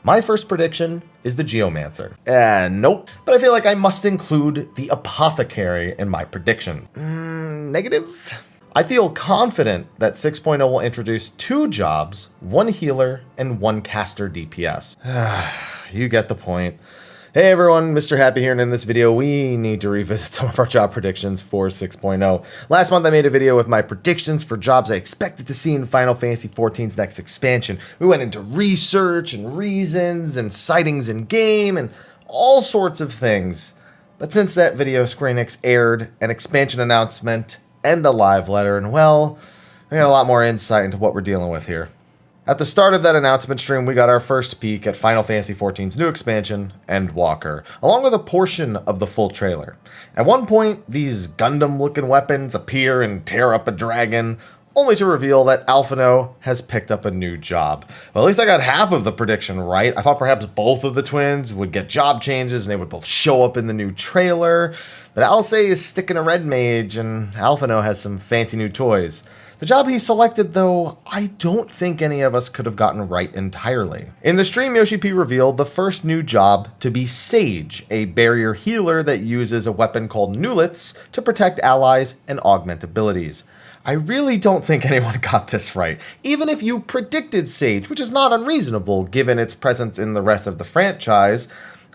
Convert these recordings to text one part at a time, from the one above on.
My first prediction is the Geomancer. Nope. But I feel like I must include the Apothecary in my prediction. Negative? I feel confident that 6.0 will introduce 2 jobs, 1 healer, and 1 caster DPS. You get the point. Hey everyone, Mr. Happy here, and in this video we need to revisit some of our job predictions for 6.0. Last month I made a video with my predictions for jobs I expected to see in Final Fantasy XIV's next expansion. We went into research and reasons and sightings in game and all sorts of things. But since that video, Square Enix aired an expansion announcement and a live letter, and well, we got a lot more insight into what we're dealing with here. At the start of that announcement stream, we got our first peek at Final Fantasy XIV's new expansion, Endwalker, along with a portion of the full trailer. At one point, these Gundam-looking weapons appear and tear up a dragon, only to reveal that Alphino has picked up a new job. Well, at least I got half of the prediction right. I thought perhaps both of the twins would get job changes and they would both show up in the new trailer. But Alcé is sticking a red mage and Alphino has some fancy new toys. The job he selected, though, I don't think any of us could have gotten right entirely. In the stream, Yoshi P revealed the first new job to be Sage, a barrier healer that uses a weapon called Nuliths to protect allies and augment abilities. I really don't think anyone got this right, even if you predicted Sage, which is not unreasonable given its presence in the rest of the franchise.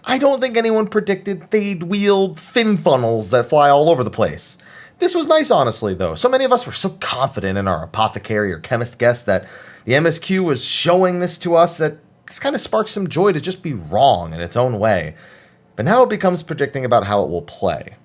I don't think anyone predicted they'd wield fin funnels that fly all over the place. This was nice, honestly, though. So many of us were so confident in our apothecary or chemist guess that the MSQ was showing this to us that this kind of sparks some joy to just be wrong in its own way. But now it becomes predicting about how it will play.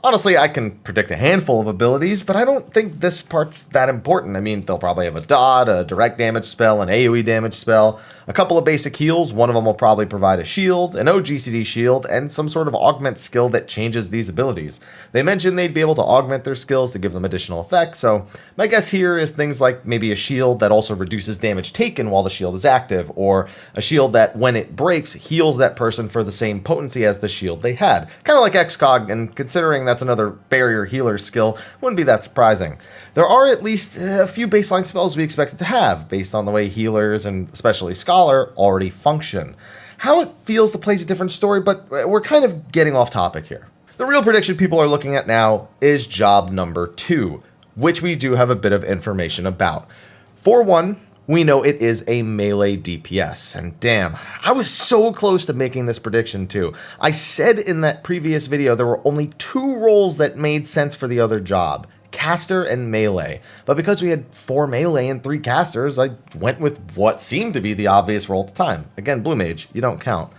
Honestly, I can predict a handful of abilities, but I don't think this part's that important. I mean, they'll probably have a dot, a direct damage spell, an AoE damage spell, a couple of basic heals. One of them will probably provide a shield, an OGCD shield, and some sort of augment skill that changes these abilities. They mentioned they'd be able to augment their skills to give them additional effects, so my guess here is things like maybe a shield that also reduces damage taken while the shield is active, or a shield that, when it breaks, heals that person for the same potency as the shield they had. Kind of like XCOG, and considering that's another barrier healer skill, wouldn't be that surprising. There are at least a few baseline spells we expected to have, based on the way healers, and especially Scholar, already function. How it feels to play is a different story, but we're kind of getting off topic here. The real prediction people are looking at now is job number 2, which we do have a bit of information about. For one, we know it is a melee DPS, and damn, I was so close to making this prediction too. I said in that previous video there were only 2 roles that made sense for the other job, caster and melee, but because we had 4 melee and 3 casters, I went with what seemed to be the obvious role at the time. Again, Blue Mage, you don't count.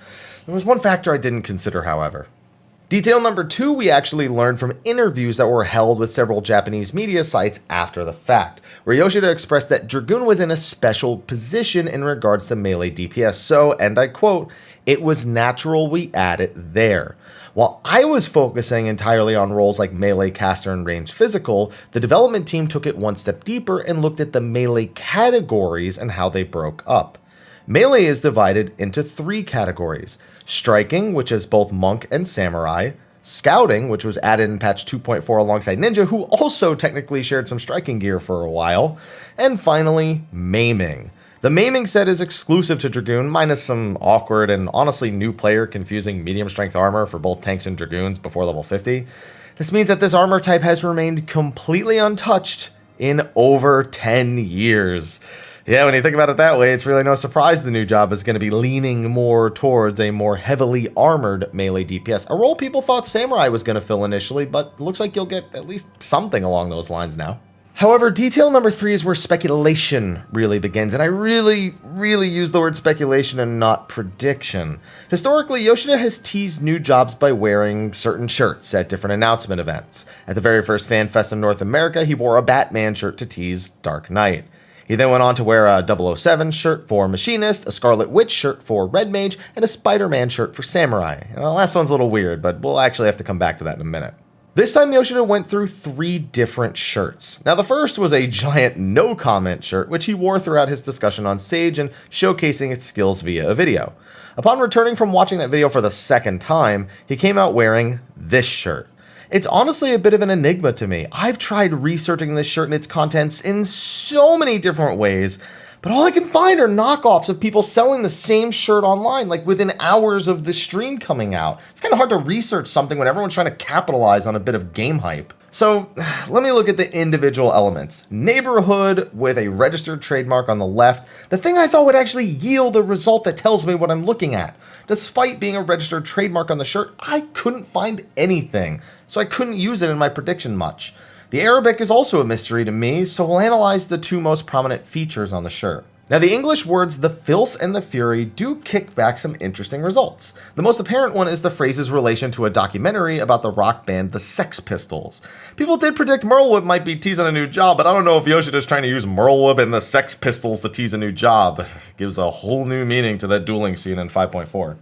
There was one factor I didn't consider, however. Detail number 2 we actually learned from interviews that were held with several Japanese media sites after the fact, where Yoshida expressed that Dragoon was in a special position in regards to melee DPS, so, and I quote, "It was natural we add it there." While I was focusing entirely on roles like melee, caster, and ranged physical, the development team took it one step deeper and looked at the melee categories and how they broke up. Melee is divided into 3 categories: striking, which is both monk and samurai; scouting, which was added in patch 2.4 alongside ninja, who also technically shared some striking gear for a while; and finally, maiming. The maiming set is exclusive to Dragoon, minus some awkward and honestly new player confusing medium strength armor for both tanks and Dragoons before level 50. This means that this armor type has remained completely untouched in over 10 years. Yeah, when you think about it that way, it's really no surprise the new job is going to be leaning more towards a more heavily armored melee DPS, a role people thought Samurai was going to fill initially, but looks like you'll get at least something along those lines now. However, detail number 3 is where speculation really begins, and I really use the word speculation and not prediction. Historically, Yoshida has teased new jobs by wearing certain shirts at different announcement events. At the very first Fan Fest in North America, he wore a Batman shirt to tease Dark Knight. He then went on to wear a 007 shirt for Machinist, a Scarlet Witch shirt for Red Mage, and a Spider-Man shirt for Samurai. The last one's a little weird, but we'll actually have to come back to that in a minute. This time Yoshida went through 3 different shirts. Now the first was a giant no comment shirt, which he wore throughout his discussion on Sage and showcasing its skills via a video. Upon returning from watching that video for the second time, he came out wearing this shirt. It's honestly a bit of an enigma to me. I've tried researching this shirt and its contents in so many different ways, But all I can find are knockoffs of people selling the same shirt online, like within hours of the stream coming out. It's kind of hard to research something when everyone's trying to capitalize on a bit of game hype. So let me look at the individual elements. Neighborhood with a registered trademark on the left, the thing I thought would actually yield a result that tells me what I'm looking at. Despite being a registered trademark on the shirt, I couldn't find anything, so I couldn't use it in my prediction much. The Arabic is also a mystery to me, so we'll analyze the two most prominent features on the shirt. Now, the English words "the filth" and "the fury" do kick back some interesting results. The most apparent one is the phrase's relation to a documentary about the rock band the Sex Pistols. People did predict Merlewhip might be teasing a new job, but I don't know if Yoshida's trying to use Merlewhip and the Sex Pistols to tease a new job. Gives a whole new meaning to that dueling scene in 5.4.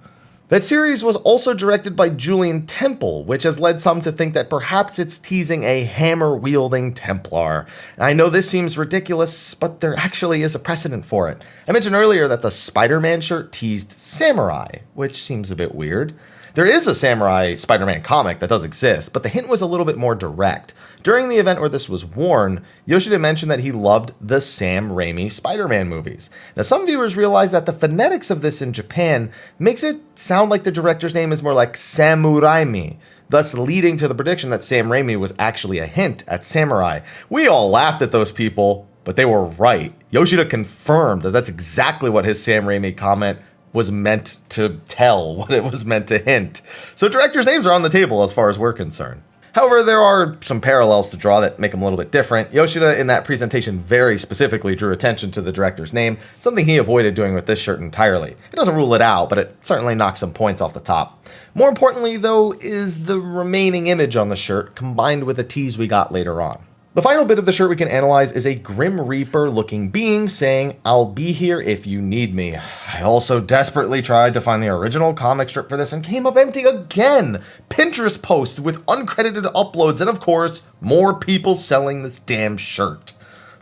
That series was also directed by Julian Temple, which has led some to think that perhaps it's teasing a hammer-wielding Templar. And I know this seems ridiculous, but there actually is a precedent for it. I mentioned earlier that the Spider-Man shirt teased samurai, which seems a bit weird. There is a samurai Spider-Man comic that does exist, but the hint was a little bit more direct. During the event where this was worn, Yoshida mentioned that he loved the Sam Raimi Spider-Man movies. Now, some viewers realize that the phonetics of this in Japan makes it sound like the director's name is more like Samuraimi, thus leading to the prediction that Sam Raimi was actually a hint at samurai. We all laughed at those people, but they were right. Yoshida confirmed that that's exactly what his Sam Raimi comment was meant to tell, what it was meant to hint. So directors' names are on the table as far as we're concerned. However, there are some parallels to draw that make them a little bit different. Yoshida in that presentation very specifically drew attention to the director's name, something he avoided doing with this shirt entirely. It doesn't rule it out, but it certainly knocks some points off the top. More importantly, though, is the remaining image on the shirt combined with the tease we got later on. The final bit of the shirt we can analyze is a Grim Reaper looking being saying, "I'll be here if you need me." I also desperately tried to find the original comic strip for this and came up empty again. Pinterest posts with uncredited uploads and of course, more people selling this damn shirt.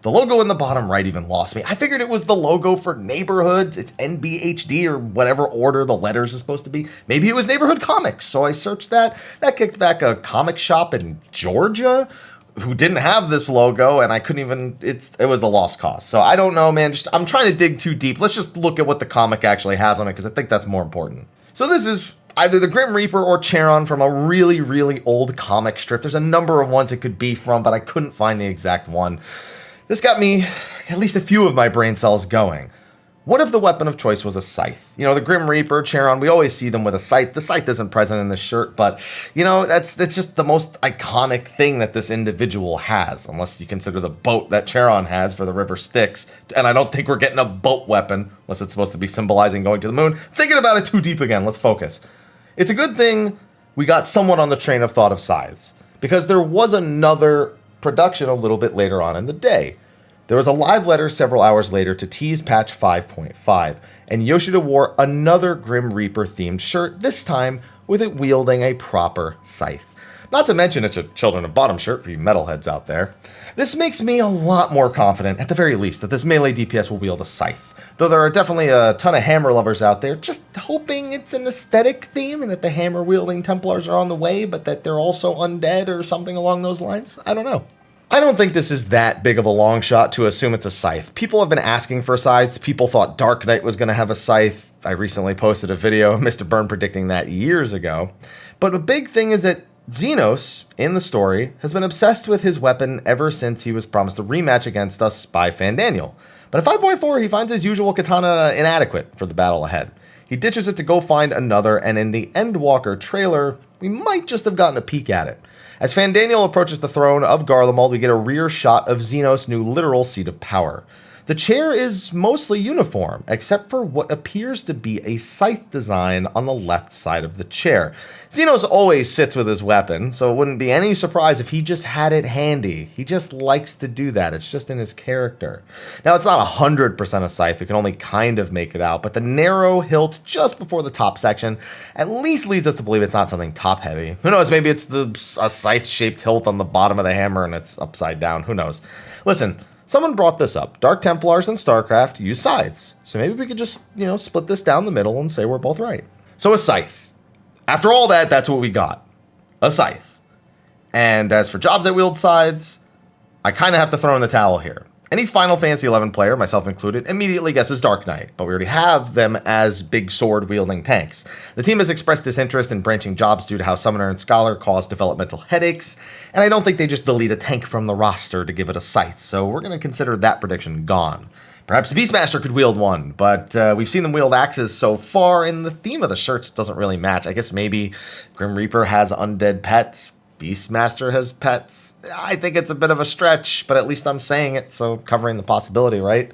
The logo in the bottom right even lost me. I figured it was the logo for Neighborhoods. It's NBHD or whatever order the letters are supposed to be. Maybe it was Neighborhood Comics, so I searched that. That kicked back a comic shop in Georgia who didn't have this logo, and I couldn't even, it was a lost cause. So I don't know, man, I'm trying to dig too deep. Let's just look at what the comic actually has on it, because I think that's more important. So this is either the Grim Reaper or Charon from a really, really old comic strip. There's a number of ones it could be from, but I couldn't find the exact one. This got me at least a few of my brain cells going. What if the weapon of choice was a scythe? You know, the Grim Reaper, Charon, we always see them with a scythe. The scythe isn't present in this shirt, but, you know, that's just the most iconic thing that this individual has, unless you consider the boat that Charon has for the river Styx. And I don't think we're getting a boat weapon, unless it's supposed to be symbolizing going to the moon. Thinking about it too deep again, let's focus. It's a good thing we got someone on the train of thought of scythes, because there was another production a little bit later on in the day. There was a live letter several hours later to tease patch 5.5, and Yoshida wore another Grim Reaper themed shirt, this time with it wielding a proper scythe. Not to mention it's a Children of Bottom shirt for you metalheads out there. This makes me a lot more confident, at the very least, that this melee DPS will wield a scythe. Though there are definitely a ton of hammer lovers out there just hoping it's an aesthetic theme and that the hammer-wielding Templars are on the way, but that they're also undead or something along those lines. I don't know. I don't think this is that big of a long shot to assume it's a scythe. People have been asking for scythes. People thought Dark Knight was going to have a scythe. I recently posted a video of Mr. Byrne predicting that years ago. But a big thing is that Xenos, in the story, has been obsessed with his weapon ever since he was promised a rematch against us by Fandaniel. But at 5.4, he finds his usual katana inadequate for the battle ahead. He ditches it to go find another, and in the Endwalker trailer, we might just have gotten a peek at it. As Fandaniel approaches the throne of Garlemald, we get a rear shot of Xenos' new literal seat of power. The chair is mostly uniform, except for what appears to be a scythe design on the left side of the chair. Xenos always sits with his weapon, so it wouldn't be any surprise if he just had it handy. He just likes to do that. It's just in his character. Now, it's not 100% a scythe. We can only kind of make it out, but the narrow hilt just before the top section at least leads us to believe it's not something top-heavy. Who knows? Maybe it's a scythe-shaped hilt on the bottom of the hammer and it's upside down. Who knows? Listen, someone brought this up. Dark Templars and StarCraft use scythes. So maybe we could just, split this down the middle and say we're both right. So a scythe. After all that, that's what we got. A scythe. And as for jobs that wield scythes, I kind of have to throw in the towel here. Any Final Fantasy XI player, myself included, immediately guesses Dark Knight, but we already have them as big sword-wielding tanks. The team has expressed disinterest in branching jobs due to how Summoner and Scholar cause developmental headaches, and I don't think they just delete a tank from the roster to give it a Scythe, so we're going to consider that prediction gone. Perhaps Beastmaster could wield one, but we've seen them wield axes so far, and the theme of the shirts doesn't really match. I guess maybe Grim Reaper has undead pets. Beastmaster has pets. I think it's a bit of a stretch, but at least I'm saying it, so covering the possibility, right?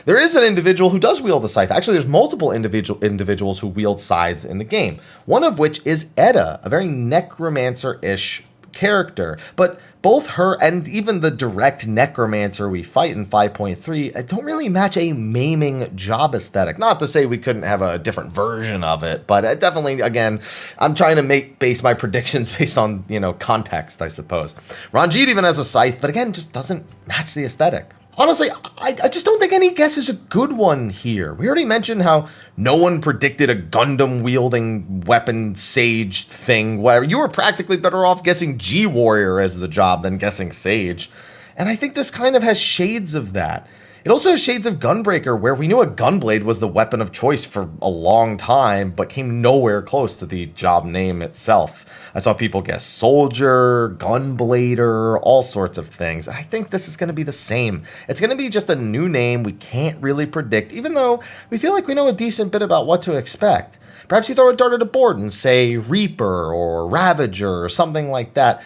There is an individual who does wield a scythe. Actually, there's multiple individuals who wield scythes in the game, one of which is Edda, a very necromancer-ish character. But both her and even the direct necromancer we fight in 5.3 don't really match a maiming job aesthetic. Not to say we couldn't have a different version of it, but definitely, again, I'm trying to base my predictions based on, context, I suppose. Ranjit even has a scythe, but again, just doesn't match the aesthetic. Honestly, I just don't think any guess is a good one here. We already mentioned how no one predicted a Gundam-wielding weapon sage thing, whatever. You were practically better off guessing G-Warrior as the job than guessing Sage. And I think this kind of has shades of that. It also has shades of Gunbreaker, where we knew a Gunblade was the weapon of choice for a long time, but came nowhere close to the job name itself. I saw people guess Soldier, Gunblader, all sorts of things. And I think this is going to be the same. It's going to be just a new name we can't really predict, even though we feel like we know a decent bit about what to expect. Perhaps you throw a dart at a board and say Reaper or Ravager or something like that.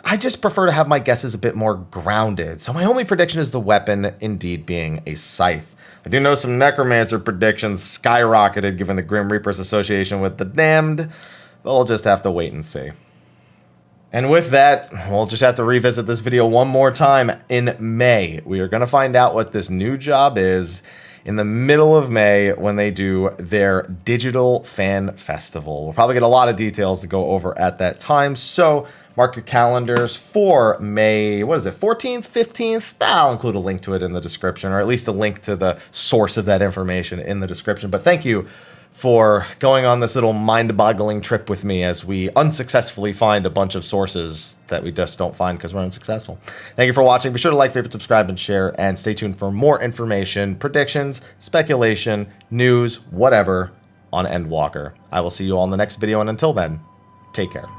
I just prefer to have my guesses a bit more grounded. So my only prediction is the weapon indeed being a scythe. I do know some Necromancer predictions skyrocketed given the Grim Reaper's association with the Damned. We'll just have to wait and see. And with that, we'll just have to revisit this video one more time in May. We are going to find out what this new job is in the middle of May when they do their digital fan festival. We'll probably get a lot of details to go over at that time. So mark your calendars for May, 14th, 15th? I'll include a link to it in the description, or at least a link to the source of that information in the description. But thank you for going on this little mind-boggling trip with me as we unsuccessfully find a bunch of sources that we just don't find because we're unsuccessful. Thank you for watching. Be sure to like, favorite, subscribe, and share, and stay tuned for more information, predictions, speculation, news, whatever on Endwalker. I will see you all in the next video, and until then, take care.